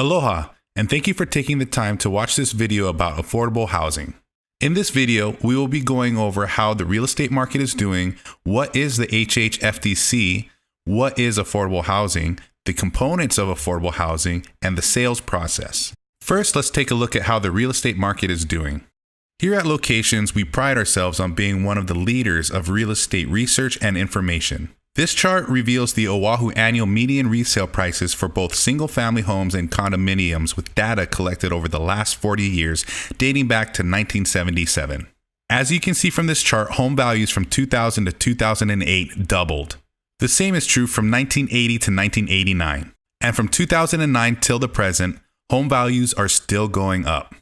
Aloha, and thank you for taking the time to watch this video about affordable housing. In this video, we will be going over how the real estate market is doing, what is the HHFDC, what is affordable housing, the components of affordable housing, and the sales process. First, let's take a look at how the real estate market is doing. Here at Locations, we pride ourselves on being one of the leaders of real estate research and information. This chart reveals the Oahu annual median resale prices for both single-family homes and condominiums with data collected over the last 40 years, dating back to 1977. As you can see from this chart, home values from 2000 to 2008 doubled. The same is true from 1980 to 1989. And from 2009 till the present, home values are still going up.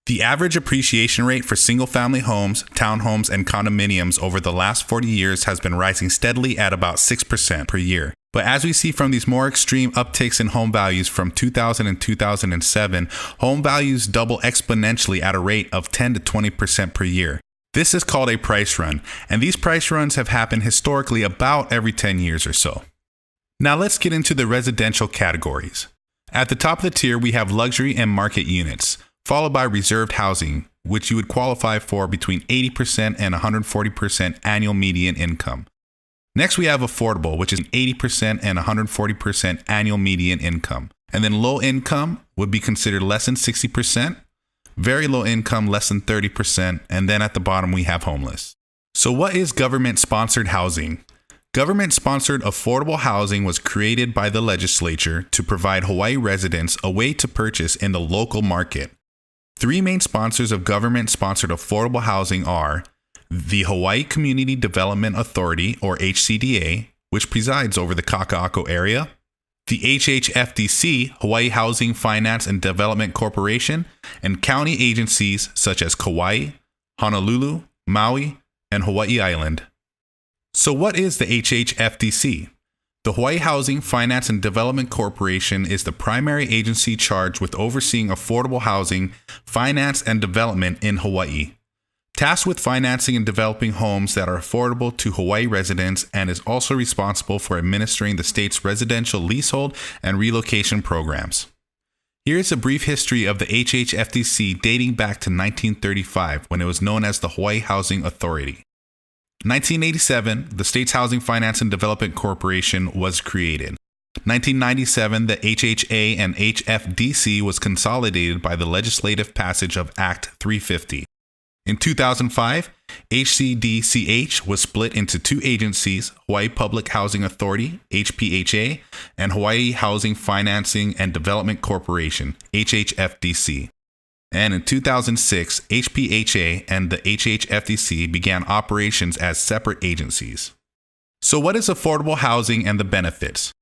The average appreciation rate for single-family homes, townhomes, and condominiums over the last 40 years has been rising steadily at about 6% per year. But as we see from these more extreme upticks in home values from 2000 and 2007, home values double exponentially at a rate of 10 to 20% per year. This is called a price run, and these price runs have happened historically about every 10 years or so. Now let's get into the residential categories. At the top of the tier, we have luxury and market units, followed by reserved housing, which you would qualify for between 80% and 140% annual median income. Next, we have affordable, which is 80% and 140% annual median income. And then low income would be considered less than 60%, very low income less than 30%, and then at the bottom we have homeless. So what is government-sponsored housing? Government-sponsored affordable housing was created by the legislature to provide Hawaii residents a way to purchase in the local market. Three main sponsors of government-sponsored affordable housing are the Hawaii Community Development Authority, or HCDA, which presides over the Kaka'ako area, the HHFDC, Hawaii Housing Finance and Development Corporation, and county agencies such as Kauai, Honolulu, Maui, and Hawaii Island. So what is the HHFDC? The Hawaii Housing Finance and Development Corporation is the primary agency charged with overseeing affordable housing, finance, and development in Hawaii. Tasked with financing and developing homes that are affordable to Hawaii residents, and is also responsible for administering the state's residential leasehold and relocation programs. Here is a brief history of the HHFDC dating back to 1935, when it was known as the Hawaii Housing Authority. 1987, the state's Housing Finance and Development Corporation was created. 1997, the HHA and HFDC was consolidated by the legislative passage of Act 350. In 2005, HCDCH was split into two agencies, Hawaii Public Housing Authority, HPHA, and Hawaii Housing Financing and Development Corporation, HHFDC. And in 2006, HPHA and the HHFDC began operations as separate agencies. So what is affordable housing and the benefits?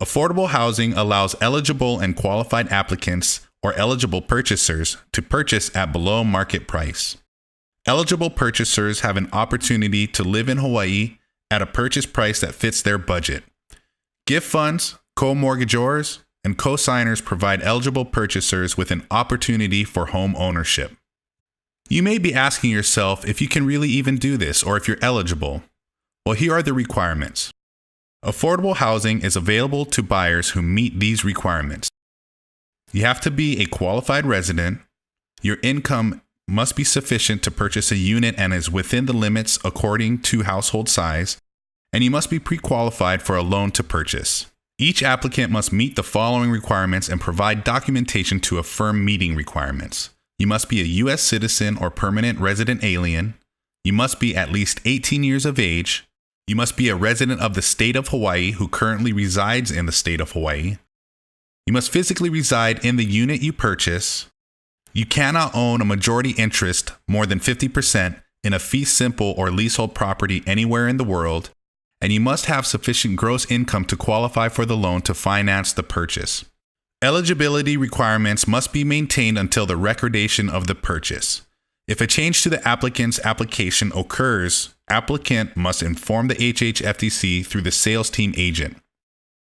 Affordable housing allows eligible and qualified applicants or eligible purchasers to purchase at below market price. Eligible purchasers have an opportunity to live in Hawaii at a purchase price that fits their budget. Gift funds, co-mortgagors, and co-signers provide eligible purchasers with an opportunity for home ownership. You may be asking yourself if you can really even do this or if you're eligible. Well, here are the requirements. Affordable housing is available to buyers who meet these requirements. You have to be a qualified resident. Your income must be sufficient to purchase a unit and is within the limits according to household size, and you must be pre-qualified for a loan to purchase. Each applicant must meet the following requirements and provide documentation to affirm meeting requirements. You must be a U.S. citizen or permanent resident alien. You must be at least 18 years of age. You must be a resident of the state of Hawaii who currently resides in the state of Hawaii. You must physically reside in the unit you purchase. You cannot own a majority interest, more than 50%, in a fee simple or leasehold property anywhere in the world. And you must have sufficient gross income to qualify for the loan to finance the purchase. Eligibility requirements must be maintained until the recordation of the purchase. If a change to the applicant's application occurs, applicant must inform the HHFDC through the sales team agent.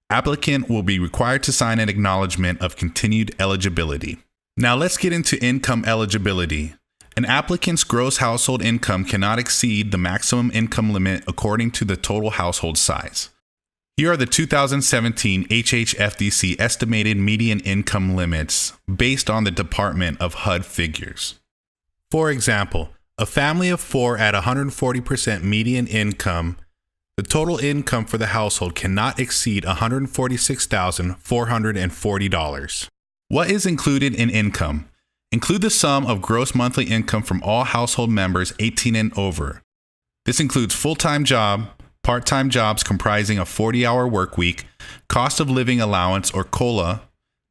Applicant will be required to sign an acknowledgement of continued eligibility. Now let's get into income eligibility. An applicant's gross household income cannot exceed the maximum income limit according to the total household size. Here are the 2017 HHFDC estimated median income limits based on the Department of HUD figures. For example, a family of 4 at 140% median income, the total income for the household cannot exceed $146,440. What is included in income? Include the sum of gross monthly income from all household members 18 and over. This includes full-time job, part-time jobs comprising a 40-hour work week, cost of living allowance or COLA,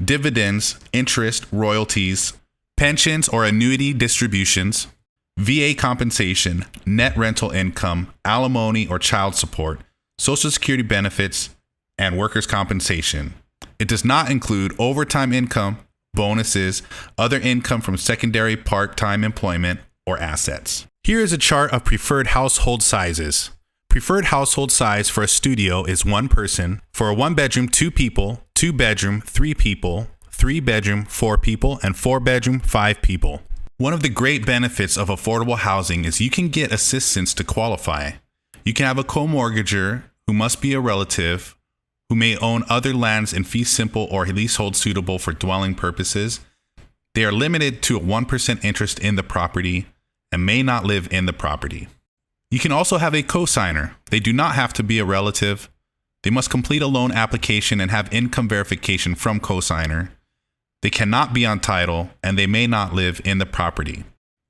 dividends, interest, royalties, pensions or annuity distributions, VA compensation, net rental income, alimony or child support, Social Security benefits, and workers' compensation. It does not include overtime income, bonuses, other income from secondary part-time employment, or assets. Here is a chart of preferred household sizes. Preferred household size for a studio is 1 person. For a 1-bedroom, 2 people, 2-bedroom, 3 people, 3-bedroom, 4 people, and 4-bedroom, 5 people. One of the great benefits of affordable housing is you can get assistance to qualify. You can have a co-mortgager who must be a relative, who may own other lands in fee simple or leasehold suitable for dwelling purposes. They are limited to a 1% interest in the property and may not live in the property. You can also have a cosigner. They do not have to be a relative. They must complete a loan application and have income verification from cosigner. They cannot be on title, and they may not live in the property.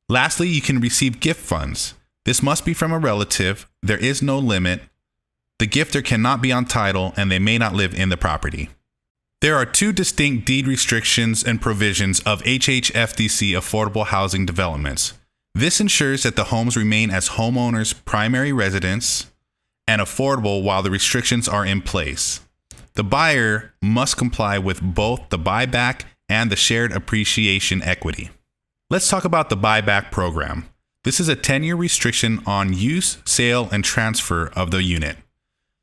Lastly, you can receive gift funds. This must be from a relative. There is no limit. The gifter cannot be on title, and they may not live in the property. There are 2 distinct deed restrictions and provisions of HHFDC affordable housing developments. This ensures that the homes remain as homeowners' primary residence and affordable while the restrictions are in place. The buyer must comply with both the buyback and the shared appreciation equity. Let's talk about the buyback program. This is a 10-year restriction on use, sale, and transfer of the unit.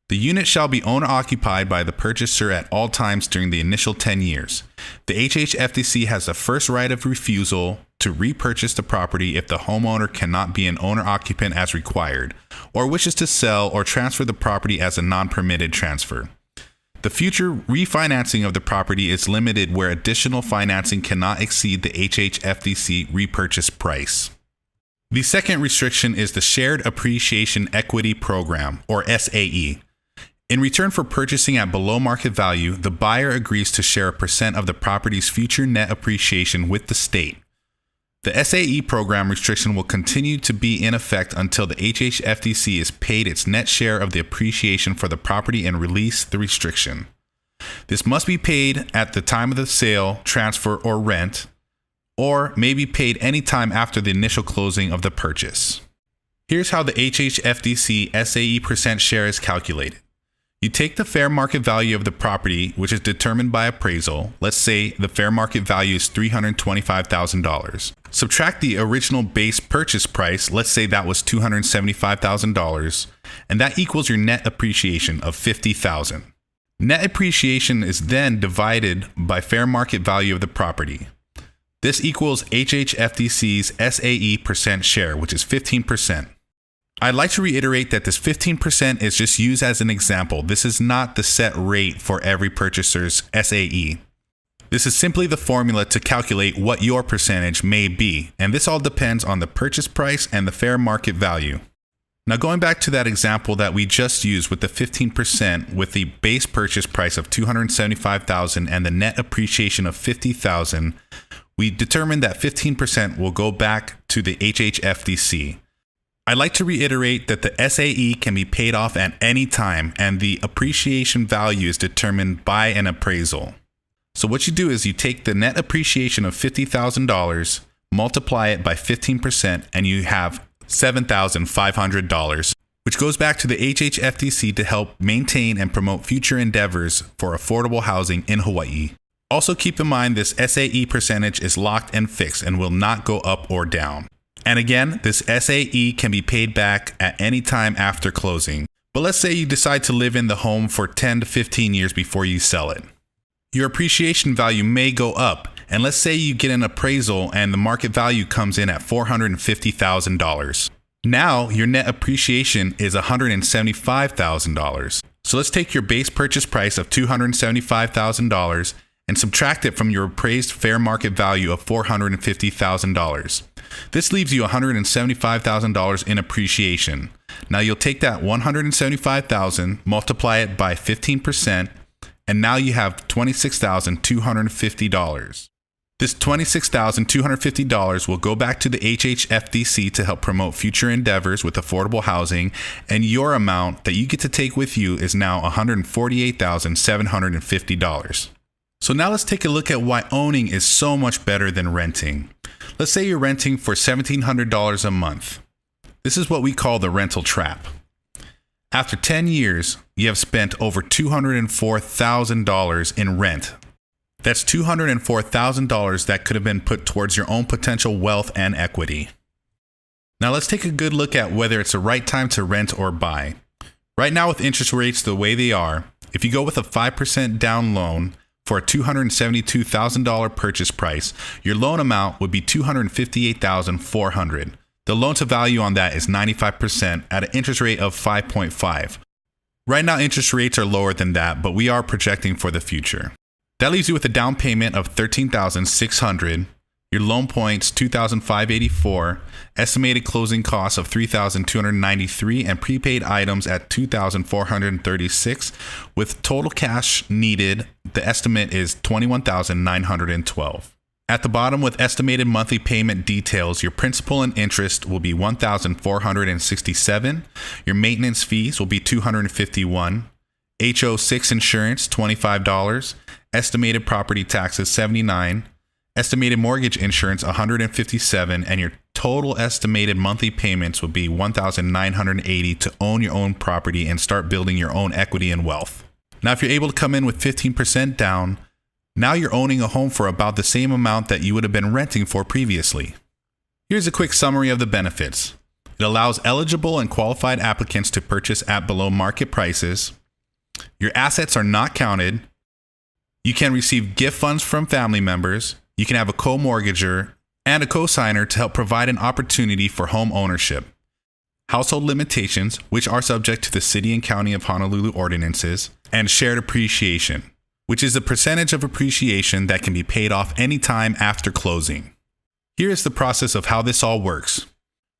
The unit shall be owner-occupied by the purchaser at all times during the initial 10 years. The HHFDC has the first right of refusal to repurchase the property if the homeowner cannot be an owner-occupant as required, or wishes to sell or transfer the property as a non-permitted transfer. The future refinancing of the property is limited where additional financing cannot exceed the HHFDC repurchase price. The second restriction is the Shared Appreciation Equity Program, or SAE. In return for purchasing at below market value, the buyer agrees to share a % of the property's future net appreciation with the state. The SAE program restriction will continue to be in effect until the HHFDC is paid its net share of the appreciation for the property and release the restriction. This must be paid at the time of the sale, transfer, or rent, or may be paid any time after the initial closing of the purchase. Here's how the HHFDC SAE % share is calculated. You take the fair market value of the property, which is determined by appraisal. Let's say the fair market value is $325,000. Subtract the original base purchase price, let's say that was $275,000, and that equals your net appreciation of $50,000. Net appreciation is then divided by fair market value of the property. This equals HHFDC's SAE % share, which is 15%. I'd like to reiterate that this 15% is just used as an example. This is not the set rate for every purchaser's SAE. This is simply the formula to calculate what your percentage may be, and this all depends on the purchase price and the fair market value. Now going back to that example that we just used with the 15% with the base purchase price of $275,000 and the net appreciation of $50,000, we determined that 15% will go back to the HHFDC. I'd like to reiterate that the SAE can be paid off at any time and the appreciation value is determined by an appraisal. So what you do is you take the net appreciation of $50,000, multiply it by 15%, and you have $7,500, which goes back to the HHFDC to help maintain and promote future endeavors for affordable housing in Hawaii. Also keep in mind this SAE percentage is locked and fixed and will not go up or down. And again, this SAE can be paid back at any time after closing. But let's say you decide to live in the home for 10 to 15 years before you sell it. Your appreciation value may go up, and let's say you get an appraisal and the market value comes in at $450,000. Now your net appreciation is $175,000. So let's take your base purchase price of $275,000 and subtract it from your appraised fair market value of $450,000. This leaves you $175,000 in appreciation. Now you'll take that $175,000, multiply it by 15%, and now you have $26,250. This $26,250 will go back to the HHFDC to help promote future endeavors with affordable housing, and your amount that you get to take with you is now $148,750. So now let's take a look at why owning is so much better than renting. Let's say you're renting for $1,700 a month. This is what we call the rental trap. After 10 years, you have spent over $204,000 in rent. That's $204,000 that could have been put towards your own potential wealth and equity. Now let's take a good look at whether it's the right time to rent or buy. Right now, with interest rates the way they are, if you go with a 5% down loan for a $272,000 purchase price, your loan amount would be $258,400. The loan to value on that is 95% at an interest rate of 5.5. Right now, interest rates are lower than that, but we are projecting for the future. That leaves you with a down payment of $13,600, your loan points $2,584, estimated closing costs of $3,293, and prepaid items at $2,436. With total cash needed, the estimate is $21,912. At the bottom, with estimated monthly payment details, your principal and interest will be $1,467. Your maintenance fees will be $251. HO6 insurance, $25. Estimated property taxes, $79. Estimated mortgage insurance, $157. And your total estimated monthly payments will be $1,980 to own your own property and start building your own equity and wealth. Now, if you're able to come in with 15% down, now you're owning a home for about the same amount that you would have been renting for previously. Here's a quick summary of the benefits. It allows eligible and qualified applicants to purchase at below market prices. Your assets are not counted. You can receive gift funds from family members. You can have a co-mortgager and a co-signer to help provide an opportunity for home ownership. Household limitations, which are subject to the City and County of Honolulu ordinances, and shared appreciation, which is a percentage of appreciation that can be paid off anytime after closing. Here is the process of how this all works.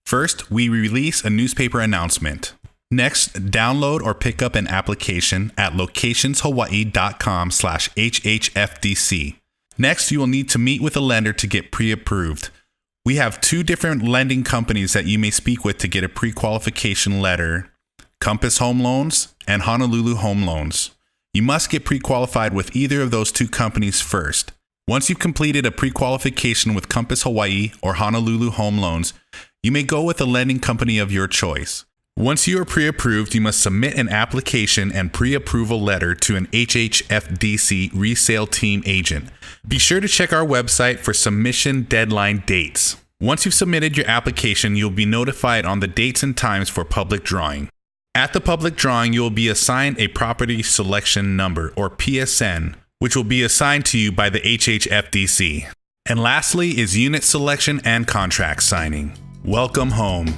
First, we release a newspaper announcement. Next, download or pick up an application at locationshawaii.com/HHFDC. Next, you will need to meet with a lender to get pre-approved. We have 2 different lending companies that you may speak with to get a pre-qualification letter: Compass Home Loans and Honolulu Home Loans. You must get pre-qualified with either of those 2 companies first. Once you've completed a pre-qualification with Compass Hawaii or Honolulu Home Loans, you may go with a lending company of your choice. Once you are pre-approved, you must submit an application and pre-approval letter to an HHFDC resale team agent. Be sure to check our website for submission deadline dates. Once you've submitted your application, you'll be notified on the dates and times for public drawing. At the public drawing, you will be assigned a property selection number, or PSN, which will be assigned to you by the HHFDC. And lastly is unit selection and contract signing. Welcome home.